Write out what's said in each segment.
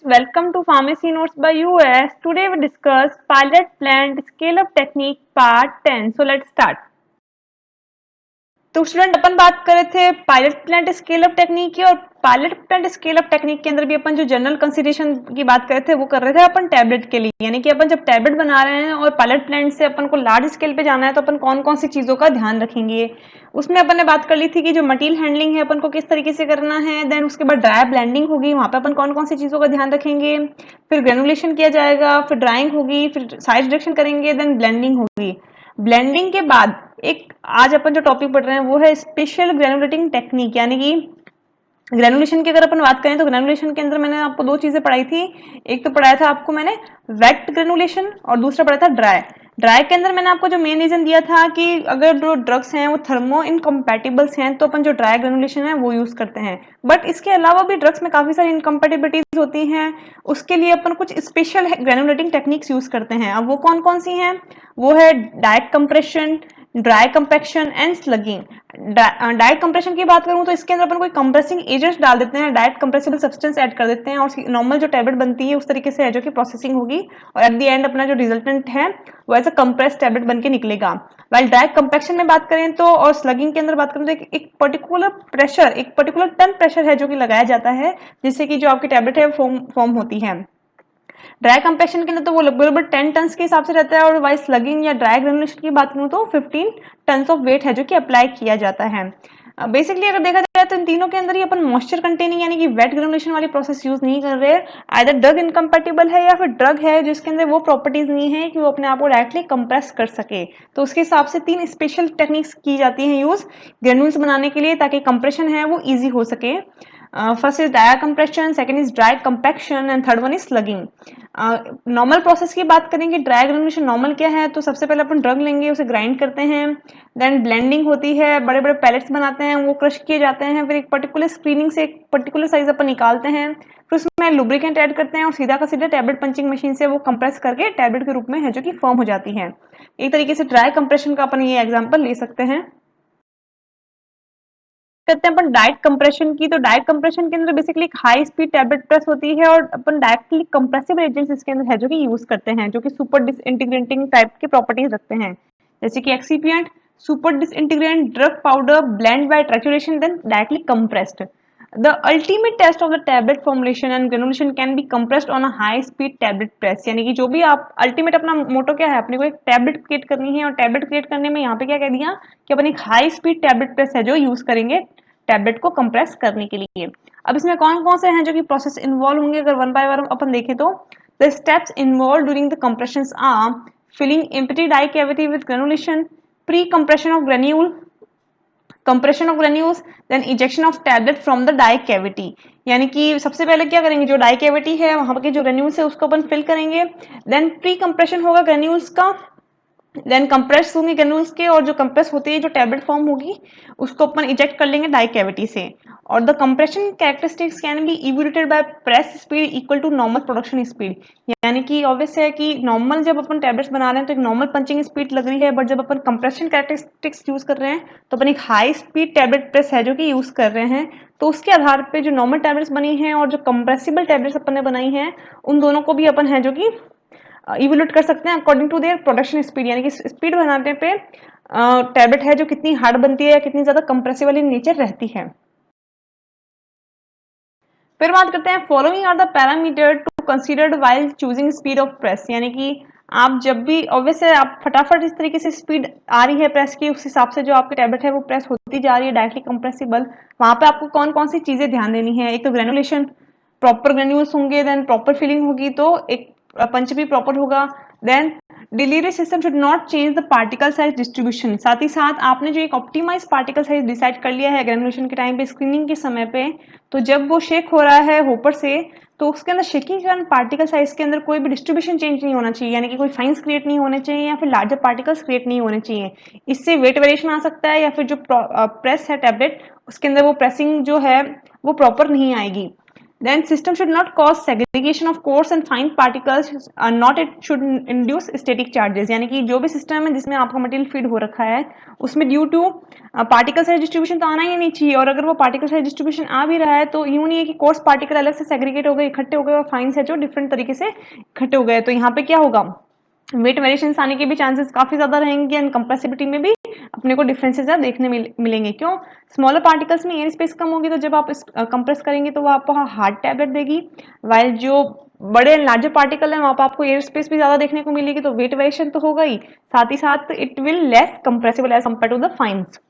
welcome to Pharmacy Notes by US. Today we discuss pilot plant scale up technique part 10. So let's start. तो student अपन बात कर रहे थे pilot plant scale up technique की, और pilot plant scale up technique के अंदर भी अपन जो जनरल कंसीडरेशन की बात कर रहे थे वो कर रहे थे अपन टैबलेट के लिए। यानी कि अपन जब टैबलेट बना रहे हैं और पायलट प्लांट से अपन को लार्ज स्केल पे जाना है तो अपन कौन कौन सी चीजों का ध्यान रखेंगे। उसमें अपन ने बात कर ली थी कि जो मटीरियल हैंडलिंग है अपन को किस तरीके से करना है, देन उसके बाद ड्राई ब्लेंडिंग होगी, वहां पे अपन कौन कौन सी चीजों का ध्यान रखेंगे, फिर ग्रेनुलेशन किया जाएगा, फिर ड्राइंग होगी, फिर साइज रिडक्शन करेंगे, देन ब्लेंडिंग होगी। ब्लेंडिंग के बाद एक आज अपन जो टॉपिक पढ़ रहे हैं वो है स्पेशल ग्रेनुलेटिंग टेक्निक। यानी कि ग्रेनुलेशन की अगर अपन बात करें तो ग्रेनुलेशन के अंदर मैंने आपको दो चीजें पढ़ाई थी। एक तो पढ़ाया था आपको मैंने वेट ग्रेनुलेशन और दूसरा पढ़ाया था ड्राई। ड्राई के अंदर मैंने आपको जो मेन रीजन दिया था कि अगर जो ड्रग्स हैं वो थर्मो इनकम्पैटिबल्स हैं तो अपन जो ड्राई ग्रेनुलेशन है वो यूज करते हैं। बट इसके अलावा भी ड्रग्स में काफी सारी इनकम्पैटिबिलिटीज होती हैं, उसके लिए अपन कुछ स्पेशल ग्रेनुलेटिंग टेक्निक्स यूज करते हैं। अब वो कौन कौन सी हैं? वो है direct compression, dry compaction and स्लगिंग। Direct compression की बात करूं तो इसके अंदर अपन कोई कंप्रेसिंग एजेंट्स डाल देते हैं, डायरेक्ट कंप्रेसिबल सब्सटेंस ऐड कर देते हैं और नॉर्मल जो टैबलेट बनती है उस तरीके से है जो कि प्रोसेसिंग होगी और एट द एंड अपना जो रिजल्टेंट है वो ऐसा कंप्रेस टैबलेट बन के निकलेगा। वाइल डायरेक्ट कंपैक्शन में बात करें तो और स्लगिंग के अंदर बात करें तो एक पर्टिकुलर प्रेशर, एक पर्टिकुलर टन प्रेशर है जो कि लगाया जाता है जिससे कि जो आपकी टैबलेट है फॉर्म होती है। ड्राई कंपैक्शन के अंदर तो वो लगभग 10 टन के हिसाब से रहता है, और वाइल स्लगिंग या ड्राई ग्रेनुलेशन की बात करूं तो 15 टन ऑफ वेट है जो कि अप्लाई किया जाता है। बेसिकली अगर देखा जाए तो इन तीनों के अंदर ही अपन मॉइस्चर कंटेनिंग यानी कि वेट ग्रेनुलेशन वाली प्रोसेस यूज नहीं कर रहे हैं। आइदर ड्रग इनकम्पैटिबल है या फिर ड्रग है जिसके अंदर वो प्रॉपर्टीज नहीं है कि वो अपने आप को डायरेक्टली कंप्रेस कर सके, तो उसके हिसाब से तीन स्पेशल टेक्निक्स की जाती हैं यूज ग्रेनुल्स बनाने के लिए ताकि कंप्रेशन है वो ईजी हो सके। First is dry compression, second is dry compaction and third one is स्लगिंग। Normal process की बात करेंगे, ड्राई ग्रेनुलेशन नॉर्मल क्या है तो सबसे पहले अपन ड्रग लेंगे, उसे ग्राइंड करते हैं, देन ब्लेंडिंग होती है, बड़े बड़े पैलेट्स बनाते हैं, वो क्रश किए जाते हैं, फिर एक पर्टिकुलर स्क्रीनिंग से एक पर्टिकुलर साइज अपन निकालते हैं, फिर उसमें लुब्रिकेंट ऐड करते हैं और सीधा का सीधा टैबलेट पंचिंग मशीन से वो कंप्रेस करके टैबलेट के रूप में है जो कि फॉर्म हो जाती है। एक तरीके से ड्राई कंप्रेशन का अपन ये एग्जाम्पल ले सकते हैं। करते हैं अपन डायरेक्ट कंप्रेशन की, तो डायरेक्ट कंप्रेशन के अंदर बेसिकली एक हाई स्पीड टैबलेट प्रेस होती है और अपन डायरेक्टली कंप्रेसिबल एजेंट्स इसके अंदर है जो कि यूज करते हैं जो कि सुपर डिसइंटीग्रेटिंग टाइप के प्रॉपर्टीज रखते हैं, जैसे कि excipient, super disintegrant, drug powder, blend by trituration, then directly compressed. The ultimate test of the tablet formulation and granulation can be compressed on a high speed tablet press। यानी कि जो भी आप अल्टीमेट अपना मोटो क्या है, अपने को एक टैबलेट क्रिएट करनी है और टैबलेट क्रिएट करने में यहाँ पे क्या कह दिया कि अपन एक हाई स्पीड टैबलेट प्रेस है जो यूज करेंगे टैबलेट को कंप्रेस करने के लिए। अब इसमें कौन कौन से हैं जो कि प्रोसेस इन्वॉल्व होंगे, अगर वन बाय वन अपन देखें तो the steps involve during the compressions are filling empty die cavity with granulation, pre compression of granule, compression of granules, then ejection of tablet from the die cavity. यानी कि सबसे पहले क्या करेंगे, जो डाई कैविटी है वहां के जो ग्रेन्यूल्स है उसको अपन फिल करेंगे, देन प्री कंप्रेशन होगा ग्रेन्यूल्स का, देन कंप्रेस होंगे ग्रेन्यूल्स के और जो कंप्रेस होती है जो टैबलेट फॉर्म होगी उसको अपन इजेक्ट कर लेंगे डाई कैविटी से। और the compression characteristics can be evaluated by press speed equal to normal production speed. यानी कि ऑब्वियस है कि नॉर्मल जब अपन टैबलेट्स बना रहे हैं तो एक नॉर्मल पंचिंग स्पीड लग रही है, बट जब अपन कंप्रेशन कैरेक्टरिस्टिक्स यूज कर रहे हैं तो अपन एक हाई स्पीड टैबलेट प्रेस है जो कि यूज कर रहे हैं। तो उसके आधार पे जो नॉर्मल टैबलेट्स बनी हैं और जो कंप्रेसिबल टैबलेट्स अपन ने बनाई हैं उन दोनों को भी अपन है जो कि इवोल्यूट कर सकते हैं according to their production speed. यानी कि स्पीड बनाने पे टैबलेट है जो कितनी हार्ड बनती है या कितनी ज्यादा कंप्रेसिबल इन नेचर रहती है। फिर बात करते हैं following are the parameter to considered while choosing speed of press. यानी कि आप जब भी ऑब्वियस है आप फटाफट इस तरीके से स्पीड आ रही है प्रेस की, उस हिसाब से जो आपकी टैबलेट है वो प्रेस होती जा रही है डायरेक्टली कंप्रेसिबल, वहां पे आपको कौन कौन सी चीजें ध्यान देनी है। एक तो ग्रेनुलेशन, प्रॉपर ग्रेन्यूल्स होंगे, देन प्रॉपर फिलिंग होगी तो एक पंच भी प्रॉपर होगा, then delivery system should not change the particle size distribution. साथ ही साथ आपने जो एक ऑप्टिमाइज पार्टिकल साइज डिसाइड कर लिया है ग्रेनुलेशन के टाइम पे स्क्रीनिंग के समय पे, तो जब वो शेक हो रहा है होपर से तो उसके अंदर शेकिंग के कारण पार्टिकल साइज के अंदर कोई भी डिस्ट्रीब्यूशन चेंज नहीं होना चाहिए, यानी कि कोई फाइन्स क्रिएट नहीं होने चाहिए या फिर लार्जर पार्टिकल्स क्रिएट नहीं होने चाहिए। इससे वेट वेरिएशन आ सकता है या फिर जो प्रेस है टैबलेट उसके अंदर वो प्रेसिंग जो है वो प्रॉपर नहीं आएगी। Then system should not cause segregation of coarse and fine particles, not it should induce static charges. यानी कि जो भी सिस्टम है जिसमें आपका मटेरियल फीड हो रखा है उसमें due to particle size distribution तो आना ही नहीं चाहिए, और अगर वो पार्टिकल साइज डिस्ट्रीब्यूशन आ भी रहा है तो यूं नहीं है कि कोर्स पार्टिकल अलग से सेग्रीगेट हो गए, इकट्ठे हो गए, और फाइन है जो डिफरेंट तरीके से इकट्ठे हो गए, तो यहाँ पे क्या होगा, वेट वेरिएशंस आने के भी चांसेस काफी ज्यादा रहेंगे, एंड कंप्रेसिबिलिटी में भी अपने को डिफरेंसेस देखने मिलेंगे। क्यों? स्मॉलर पार्टिकल्स में एयर स्पेस कम होगी, तो जब आप कंप्रेस करेंगे तो वो आपको हार्ड टैबलेट देगी, वाइल जो बड़े लार्जर पार्टिकल है वहां पर आपको एयर स्पेस भी ज्यादा देखने को मिलेगी, तो वेट वेरिएशन तो होगा ही, साथ ही साथ it will less compressible as compare to the fines.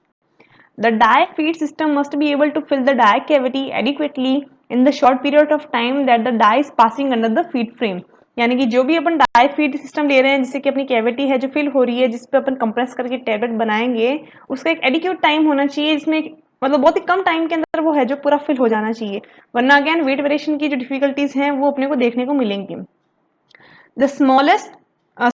The die feed system must be able to fill the die cavity adequately in the short period of time that the die is passing under the feed frame। यानी कि जो भी अपन die feed system ले रहे हैं जिससे कि अपनी कैविटी है जो फिल हो रही है, जिस पे अपन कंप्रेस करके टैबलेट बनाएंगे, उसका एक एडिक्यूट टाइम होना चाहिए जिसमें मतलब बहुत ही कम टाइम के अंदर वो है जो पूरा फिल हो जाना चाहिए, वरना अगेन वेट वेरिएशन की जो डिफिकल्टीज हैं वो अपने को देखने को मिलेंगी। The smallest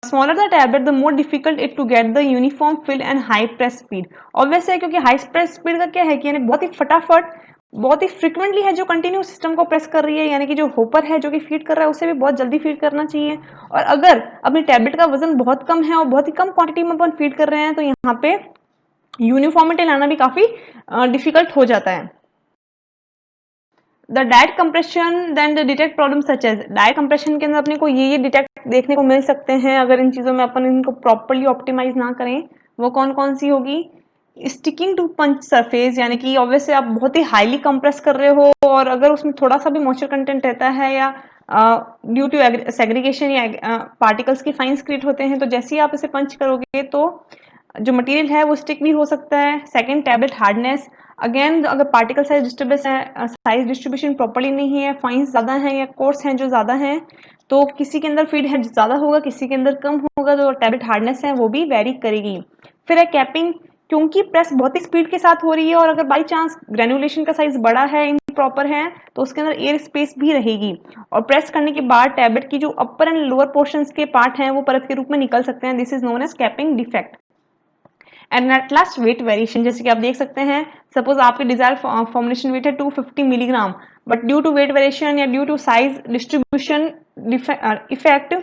smaller the tablet the more difficult it to get the uniform fill and high press speed। obvious है क्योंकि हाई प्रेस स्पीड का क्या है कि यानी बहुत ही फटाफट बहुत ही फ्रिक्वेंटली है जो कंटिन्यू सिस्टम को प्रेस कर रही है, यानी कि जो होपर है जो कि फीड कर रहा है उसे भी बहुत जल्दी फीड करना चाहिए, और अगर अपनी टैबलेट का वजन बहुत कम है और बहुत ही कम क्वांटिटी में अपन फीड कर रहे हैं तो यहाँ पे यूनिफॉर्मिटी लाना भी काफी डिफिकल्ट हो जाता है। The direct compression then the detect problem such as, direct compression के अंदर अपने को ये डिटेक्ट देखने को मिल सकते हैं अगर इन चीज़ों में अपन इनको प्रॉपरली ऑप्टिमाइज ना करें। वो कौन कौन सी होगी? स्टिकिंग टू पंच सरफेस, यानी कि ऑब्वियसली आप बहुत ही हाईली कंप्रेस कर रहे हो और अगर उसमें थोड़ा सा भी मॉइस्चर कंटेंट रहता है या ड्यू टू सेग्रीगेशन या पार्टिकल्स की फाइन्स क्रिएट होते हैं, तो जैसे ही आप इसे पंच करोगे तो जो मटेरियल है वो स्टिक भी हो सकता है। सेकंड, टैबलेट हार्डनेस, अगेन अगर पार्टिकल साइज डिस्ट्रीब्यूशन है, साइज डिस्ट्रीब्यूशन प्रॉपर्ली नहीं है, फाइन्स ज़्यादा हैं या कोर्स हैं जो ज़्यादा हैं, तो किसी के अंदर फीड है ज़्यादा होगा, किसी के अंदर कम होगा, तो टैबलेट हार्डनेस है वो भी वेरी करेगी। फिर है कैपिंग, क्योंकि प्रेस बहुत ही स्पीड के साथ हो रही है और अगर बाई चांस ग्रेनुलेशन का साइज बड़ा है, इम्प्रॉपर है, तो उसके अंदर एयर स्पेस भी रहेगी और प्रेस करने के बाद टैबलेट की जो अपर एंड लोअर पोर्शंस के पार्ट हैं वो परत के रूप में निकल सकते हैं। This is known as capping defect. And at last weight variation, जैसे कि आप देख सकते हैं सपोज आपकी डिजायर फॉर्मुलेशन वेट है 250 milligram, but due to weight variation या due to size distribution effect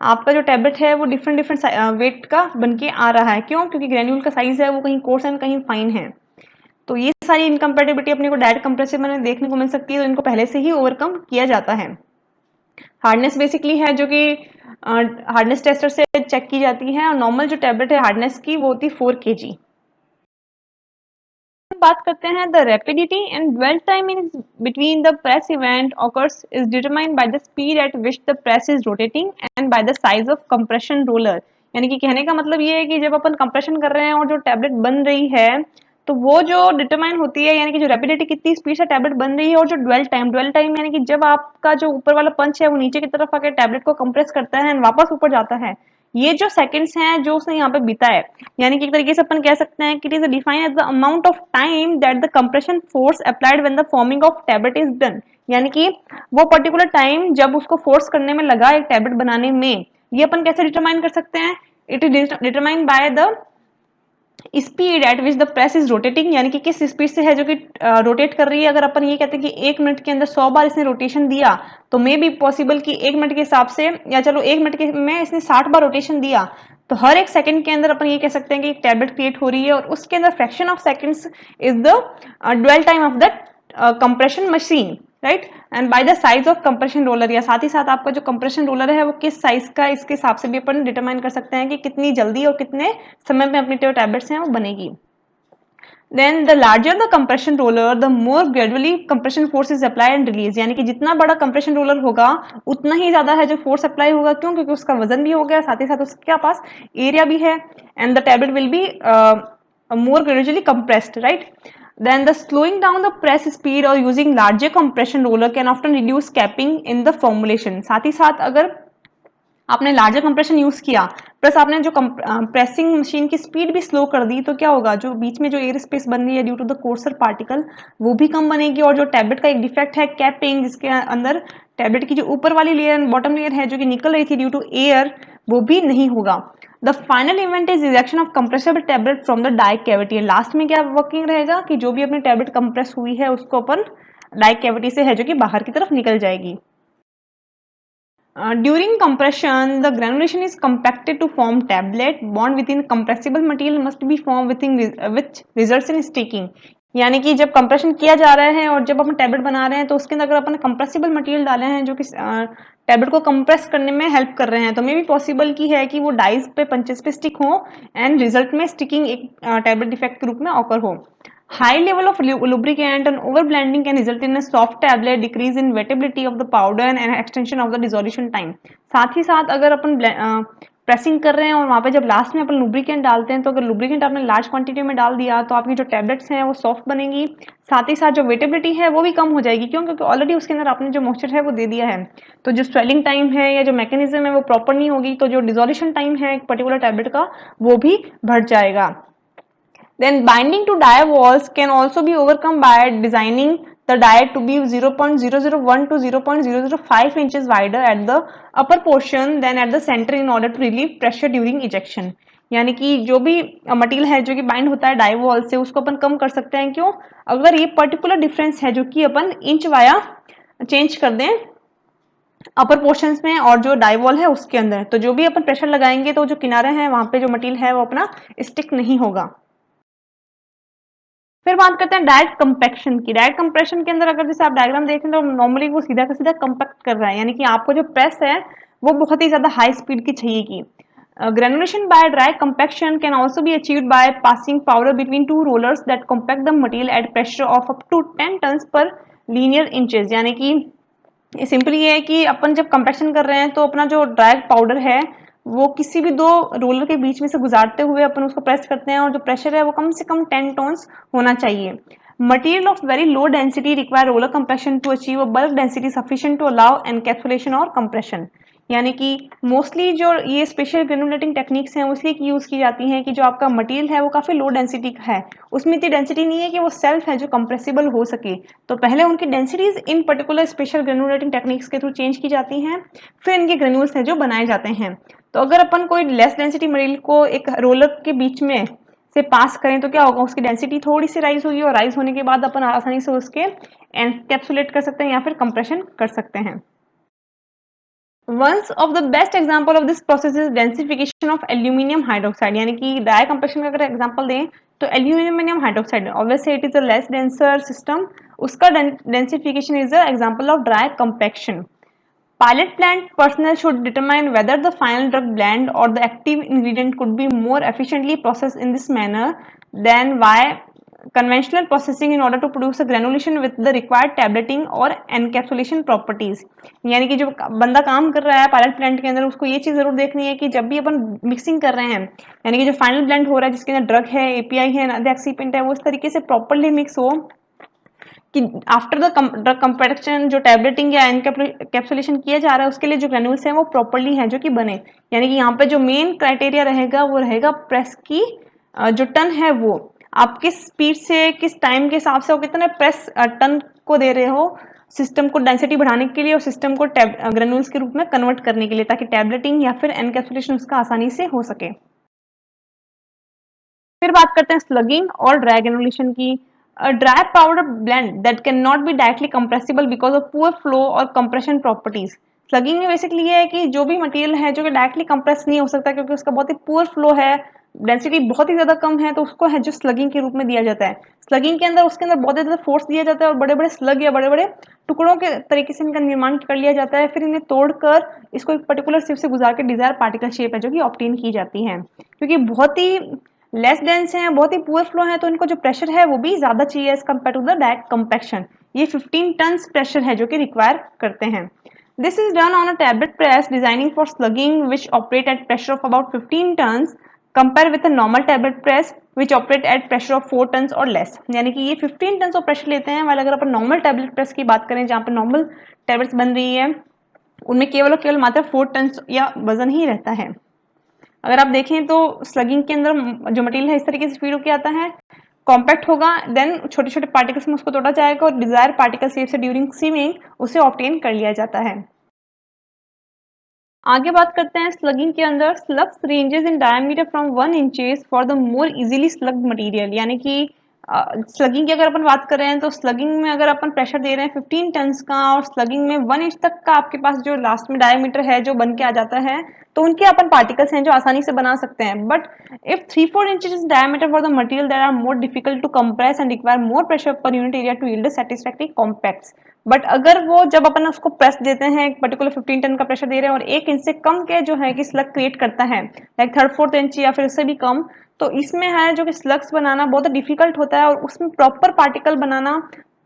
आपका जो टैबलेट है वो डिफरेंट डिफरेंट वेट का बन के आ रहा है। क्यों? क्योंकि ग्रेन्यूल का साइज है वो कहीं कोर्स एंड कहीं फाइन है। तो ये सारी इनकम्पेटिबिलिटी अपने को डायरेक्ट कंप्रेसिव में देखने को मिल सकती है, तो इनको पहले से ही ओवरकम किया जाता है। हार्डनेस बेसिकली है जो कि हार्डनेस टेस्टर से चेक की जाती है और नॉर्मल जो टैबलेट है हार्डनेस की वो होती है 4 kg। बात करते हैं the rapidity and dwell time in between the press event occurs is determined by the speed at which the press is rotating and by the size of compression roller. यानी कि कहने का मतलब ये है कि जब अपन कंप्रेशन कर रहे हैं और जो टैबलेट बन रही है तो वो जो डिटरमाइन होती है, यानी कि जो रैपिडिटी कितनी स्पीड से टैबलेट बन रही है, और जो ड्वेल टाइम यानी कि जब आपका जो ऊपर वाला पंच है वो नीचे की तरफ आकर टैबलेट को कंप्रेस करता है एंड वापस ऊपर जाता है, ये जो सेकंड्स हैं जो उसने यहाँ पे बीता है, यानी कि एक तरीके से अपन कह सकते हैं कि it is defined as the amount of time that the compression force applied when the forming of tablet is done. यानी कि वो पर्टिकुलर टाइम जब उसको फोर्स करने में लगा एक टैबलेट बनाने में, ये अपन कैसे डिटरमाइन कर सकते हैं? It is determined by the speed at which the press is rotating, यानी कि किस स्पीड से है जो कि रोटेट कर रही है। अगर अपन ये कहते हैं कि 1 मिनट के अंदर 100 बार इसने रोटेशन दिया तो मे बी पॉसिबल कि 1 मिनट के हिसाब से, या चलो 1 मिनट के में इसने 60 बार रोटेशन दिया, तो हर एक सेकंड के अंदर अपन ये कह सकते हैं कि एक टैबलेट क्रिएट हो रही है और उसके अंदर fraction of seconds is the dwell time of the compression machine, right. And by the size of compression roller, या साथ ही साथ आपका जो कंप्रेशन रोलर है वो किस साइज का, इसके हिसाब से भी अपन डिटरमाइन कर सकते हैं कि कितनी जल्दी और कितने समय में अपनी जो टैबलेट्स हैं वो बनेगी। Then the larger the compression roller, the more gradually compression force is applied and released, यानी कि जितना बड़ा compression roller होगा उतना ही ज्यादा है जो force apply होगा। क्यों? क्योंकि उसका वजन भी हो गया, साथ ही साथ उसके पास area भी है, and the tablet will be more gradually compressed, right? Then the slowing down the press speed or using larger compression roller can often reduce capping in the formulation। साथ ही साथ अगर आपने लार्जर कंप्रेशन यूज किया plus आपने जो pressing machine की speed भी स्लो कर दी, तो क्या होगा, जो बीच में जो एयर स्पेस बन रही है due to the coarser particle वो भी कम बनेगी, और जो टैबलेट का एक डिफेक्ट है कैपिंग, जिसके अंदर टैबलेट की जो ऊपर वाली लेयर एंड बॉटम लेयर है जो कि निकल रही थी ड्यू टू एयर, वो भी नहीं होगा। The final event is ejection of compressible tablet from the die cavity. Last में क्या वर्किंग रहेगा कि जो भी अपनी टैबलेट कंप्रेस हुई है उसको अपन डाई कैविटी से है जो कि बाहर की तरफ निकल जाएगी। During compression, the granulation is compacted to form tablet. Bond within compressible material must be formed which results in sticking. यानी कि जब कंप्रेशन किया जा रहा है और जब अपन टैबलेट बना रहे हैं तो उसके अंदर अगर अपन कंप्रेसिबल मटेरियल डाले हैं जो कि टैबलेट को कंप्रेस करने में हेल्प कर रहे हैं तो मे भी पॉसिबल की है कि वो डाइज पे पंचेस पे स्टिक हो एंड रिजल्ट में स्टिकिंग एक टैबलेट डिफेक्ट के रूप में ऑकर हो। High level of lubricant and overblending can result in a soft tablet, decrease in wettability of the powder and extension of the dissolution time. साथ ही साथ अगर अपन प्रेसिंग कर रहे हैं और वहाँ पे जब लास्ट में अपन लुब्रिकेंट डालते हैं तो अगर लुब्रिकेंट आपने लार्ज क्वांटिटी में डाल दिया तो आपकी जो टैबलेट्स हैं वो सॉफ्ट बनेंगी, साथ ही साथ जो वेटेबिलिटी है वो भी कम हो जाएगी। क्यों? क्योंकि ऑलरेडी उसके अंदर आपने जो मॉइस्चर है वो दे दिया है, तो जो स्वेलिंग टाइम है या जो मैकेनिज्म है वो प्रॉपर नहीं होगी, तो जो डिसोल्यूशन टाइम है एक पर्टिकुलर टैबलेट का वो भी बढ़ जाएगा। Then binding to die walls can also be overcome by designing the die to be 0.001 to 0.005 inches wider at the upper portion than at the center in order to relieve pressure during ejection. यानी कि जो भी material है जो कि bind होता है die wall से उसको अपन कम कर सकते हैं। क्यों? अगर ये पर्टिकुलर डिफरेंस है जो कि अपन इंच वाया चेंज कर दें अपर पोर्शंस में और जो डाई वॉल है उसके अंदर, तो जो भी अपन प्रेशर लगाएंगे तो जो किनारे हैं वहां पे जो मटेरियल है वो अपना स्टिक नहीं होगा। फिर बात करते हैं डायरेक्ट कंपैक्शन की। डायरेक्ट कंप्रेशन के अंदर अगर जैसे आप डायग्राम देखें तो नॉर्मली वो सीधा का सीधा कंपैक्ट कर रहा है, यानी कि आपको जो प्रेस है वो बहुत ही ज्यादा हाई स्पीड की चाहिए की। Granulation by dry compaction can also be achieved by passing powder between two rollers that compact the material at pressure of up to 10 tons per linear inches। यानी कि सिंपली ये है कि अपन जब कंपैक्शन कर रहे हैं तो अपना जो ड्राई पाउडर है वो किसी भी दो रोलर के बीच में से गुजारते हुए अपन उसको प्रेस करते हैं और जो प्रेशर है वो कम से कम 10 टॉन्स होना चाहिए। Material of very low density require roller compression to achieve a bulk density sufficient to allow encapsulation और कंप्रेशन। यानी कि मोस्टली जो ये स्पेशल ग्रेनुलेटिंग टेक्निक्स हैं उसलिए यूज की जाती हैं कि जो आपका मटेरियल है वो काफी लो डेंसिटी का है, उसमें इतनी डेंसिटी नहीं है कि वो सेल्फ है जो कंप्रेसिबल हो सके, तो पहले उनकी डेंसिटीज इन पर्टिकुलर स्पेशल ग्रेनुलेटिंग टेक्निक्स के थ्रू चेंज की जाती हैं, फिर इनके ग्रेन्यूल्स हैं जो बनाए जाते हैं। तो अगर अपन कोई लेस डेंसिटी मटेरियल को एक रोलर के बीच में से पास करें तो क्या होगा, उसकी डेंसिटी थोड़ी सी राइज होगी और राइज होने के बाद अपन आसानी से उसके एनकैप्सुलेट कर सकते हैं या फिर कंप्रेशन कर सकते हैं। One of the best example of this process is densification of aluminum hydroxide। यानी कि ड्राई कंप्रेशन का अगर एग्जांपल दें तो aluminium hydroxide obviously it is a less denser system, उसका densification is a example of dry compaction. Pilot plant personnel should determine whether the final drug blend or the active ingredient could be more efficiently processed in this manner than by conventional processing in order to produce a granulation with the required tableting और encapsulation properties। यानी कि जो बंदा काम कर रहा है pilot plant के अंदर उसको ये चीज जरूर देखनी है कि जब भी अपन मिक्सिंग कर रहे हैं यानी कि जो फाइनल ब्लेंड हो रहा है जिसके अंदर ड्रग है, एपीआई है, अदर एक्सीपेंट है, वो इस तरीके से प्रॉपरली मिक्स हो कि आफ्टर द ड्रग कंपैक्शन जो टैबलेटिंग या एनकैप्सुलेशन किया जा रहा है उसके लिए जो ग्रेन्यूल्स हैं वो प्रॉपरली हैं जो कि बने। यानी कि यहाँ पे जो मेन क्राइटेरिया रहेगा वो रहेगा प्रेस की जो टन है वो आप किस स्पीड से किस टाइम के हिसाब से वो कितने प्रेस टन को दे रहे हो सिस्टम को डेंसिटी बढ़ाने के लिए और सिस्टम को ग्रेन्यूल्स के रूप में कन्वर्ट करने के लिए ताकि टैबलेटिंग या फिर एनकैप्सुलेशन उसका आसानी से हो सके। फिर बात करते हैं स्लगिंग और ड्राई ग्रेनुलेशन की। A dry powder blend that cannot be directly compressible because of poor flow or compression properties। स्लगिंग में बेसिकली ये है कि जो भी मटेरियल है जो कि डायरेक्टली कंप्रेस नहीं हो सकता क्योंकि उसका बहुत ही पुअर फ्लो है, डेंसिटी बहुत ही ज्यादा कम है, तो उसको है जो स्लगिंग के रूप में दिया जाता है। स्लगिंग के अंदर उसके अंदर बहुत ज्यादा फोर्स दिया जाता है और बड़े बड़े स्लग या बड़े बड़े टुकड़ों के तरीके से इनका निर्माण कर लिया जाता है, फिर इन्हें तोड़कर इसको एक पर्टिकुलर शेप से गुजार के डिजायर पार्टिकल शेप है जो कि ऑब्टेन की जाती है। क्योंकि बहुत ही लेस डेंस है, बहुत ही पुअर फ्लो है, तो इनको जो प्रेशर है वो भी ज्यादा चाहिए as compare to the direct compaction. ये 15 टन प्रेशर है जो कि रिक्वायर करते हैं। This is done on a tablet press designing for slugging which operate at pressure of about 15 tons compare with a normal tablet press which operate at pressure of 4 tons और less. यानी कि ये 15 ton of pressure लेते हैं, वाले अगर अपन normal tablet press की बात करें जहाँ पे नॉर्मल टैबलेट्स बन रही है उनमें केवल और केवल मात्र 4 टन या वजन ही रहता है। अगर आप देखें तो स्लगिंग के अंदर जो मटेरियल है इस तरीके से फीड होकर आता है, कॉम्पैक्ट होगा, देन छोटे छोटे पार्टिकल्स में उसको तोड़ा जाएगा और डिजायर पार्टिकल शेप से ड्यूरिंग सीविंग उसे ऑब्टेन कर लिया जाता है। आगे बात करते हैं स्लगिंग के अंदर slugs ranges in diameter from 1 inches for the more easily slugged material. यानी कि स्लगिंग की अगर अपन बात कर रहे हैं तो स्लगिंग में अगर अपन प्रेशर दे रहे हैं 15 टन्स का और स्लगिंग में 1 इंच तक का आपके पास जो लास्ट में डायमीटर है जो बन के आ जाता है, तो उनके अपन पार्टिकल्स हैं जो आसानी से बना सकते हैं। But if 3-4 inches diameter for the material that are more difficult to compress and require more pressure per unit area to yield satisfactory compacts. बट अगर वो जब अपन उसको प्रेस देते हैं एक पर्टिकुलर 15 टन का प्रेशर दे रहे हैं और 1 इंच से कम के जो है कि स्लग क्रिएट करता है, लाइक 3/4 इंच या फिर उससे भी कम, तो इसमें है जो कि स्लग्स बनाना बहुत डिफिकल्ट होता है और उसमें प्रॉपर पार्टिकल बनाना,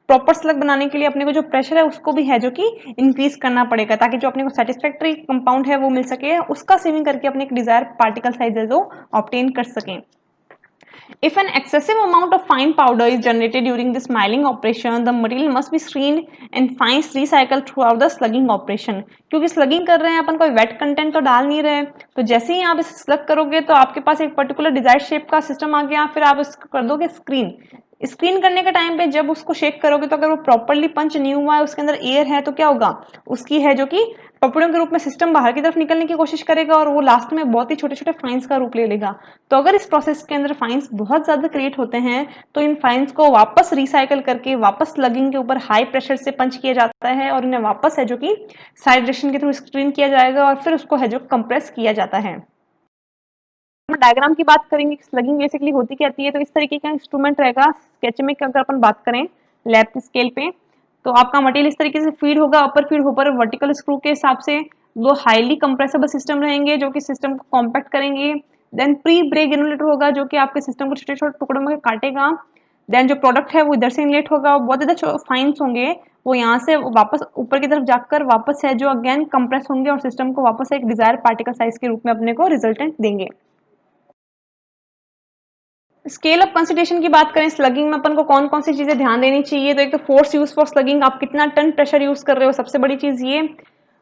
प्रॉपर स्लग बनाने के लिए अपने को जो प्रेशर है उसको भी है जो कि इंक्रीज करना पड़ेगा ताकि जो अपने को सेटिस्फैक्टरी कंपाउंड है वो मिल सके, उसका सेविंग करके अपने एक डिजायर पार्टिकल साइज है जो ऑब्टेन कर सकें। If an excessive amount of fine powder is generated during this milling operation, the material must be screened and fines recycled throughout the slugging operation. क्योंकि slugging कर रहे हैं अपन कोई wet content तो डाल नहीं रहे, तो जैसे ही आप इसे slug करोगे तो आपके पास एक particular desired shape का system आ गया, फिर आप इसको कर दोगे screen। स्क्रीन करने के टाइम पे जब उसको शेक करोगे तो अगर वो प्रॉपरली पंच नहीं हुआ है, उसके अंदर एयर है, तो क्या होगा, उसकी है जो कि पपड़ियों के रूप में सिस्टम बाहर की तरफ निकलने की कोशिश करेगा और वो लास्ट में बहुत ही छोटे छोटे फाइन्स का रूप ले लेगा। तो अगर इस प्रोसेस के अंदर फाइन्स बहुत ज्यादा क्रिएट होते हैं तो इन फाइन्स को वापस रिसाइकल करके वापस स्लगिंग के ऊपर हाई प्रेशर से पंच किया जाता है और इन्हें वापस है जो कि साइड डायरेक्शन के थ्रू स्क्रीन किया जाएगा और फिर उसको है जो कंप्रेस किया जाता है। डायग्राम की बात करेंगे स्लगिंग बेसिकली होती क्या है, तो इस तरीके का इंस्ट्रूमेंट रहेगा। स्केच में अगर अपन बात करें लैब की स्केल पे, तो आपका मटेरियल इस तरीके से फीड होगा, अपर फीड होकर वर्टिकल स्क्रू के हिसाब से दो हाईली कंप्रेसिबल सिस्टम रहेंगे जो कि सिस्टम को कॉम्पैक्ट करेंगे। देन प्री ब्रेक ग्रेनुलेटर होगा जो कि आपके सिस्टम को छोटे छोटे टुकड़ों में काटेगा। देन जो प्रोडक्ट है वो इधर से इनलेट होगा, बहुत ज्यादा फाइन्स होंगे, वो यहाँ से वापस ऊपर की तरफ जाकर वापस है जो अगेन कंप्रेस होंगे और सिस्टम को वापस एक डिजायर पार्टिकल साइज के रूप में अपने को रिजल्टेंट देंगे। स्केल ऑफ कंसिडरेशन की बात करें स्लगिंग में अपन को कौन कौन सी चीजें ध्यान देनी चाहिए, तो एक तो फोर्स यूज फॉर स्लगिंग, आप कितना टन प्रेशर यूज कर रहे हो, सबसे बड़ी चीज ये।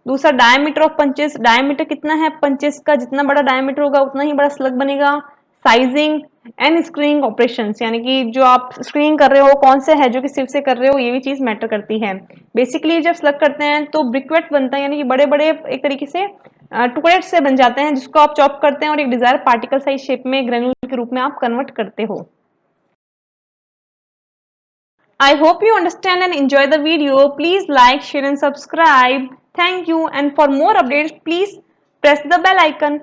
दूसरा डायमीटर ऑफ पंचेस, डायमीटर कितना है पंचेस का, जितना बड़ा डायमीटर होगा उतना ही बड़ा स्लग बनेगा। साइजिंग एंड स्क्रीनिंग ऑपरेशंस, यानी कि जो आप स्क्रीनिंग कर रहे हो कौन से है जो कि सिर्फ से कर रहे हो, ये भी चीज मैटर करती है। बेसिकली जब स्लग करते हैं तो ब्रिक्वेट बनता है, यानी कि बड़े बड़े एक तरीके से टुकड़े से बन जाते हैं जिसको आप चॉप करते हैं और एक डिजायर पार्टिकल साइज शेप में ग्रेन्यूल के रूप में आप कन्वर्ट करते हो। I hope you understand and enjoy the video. Please like, share and subscribe. Thank you, and for more updates please press the bell icon.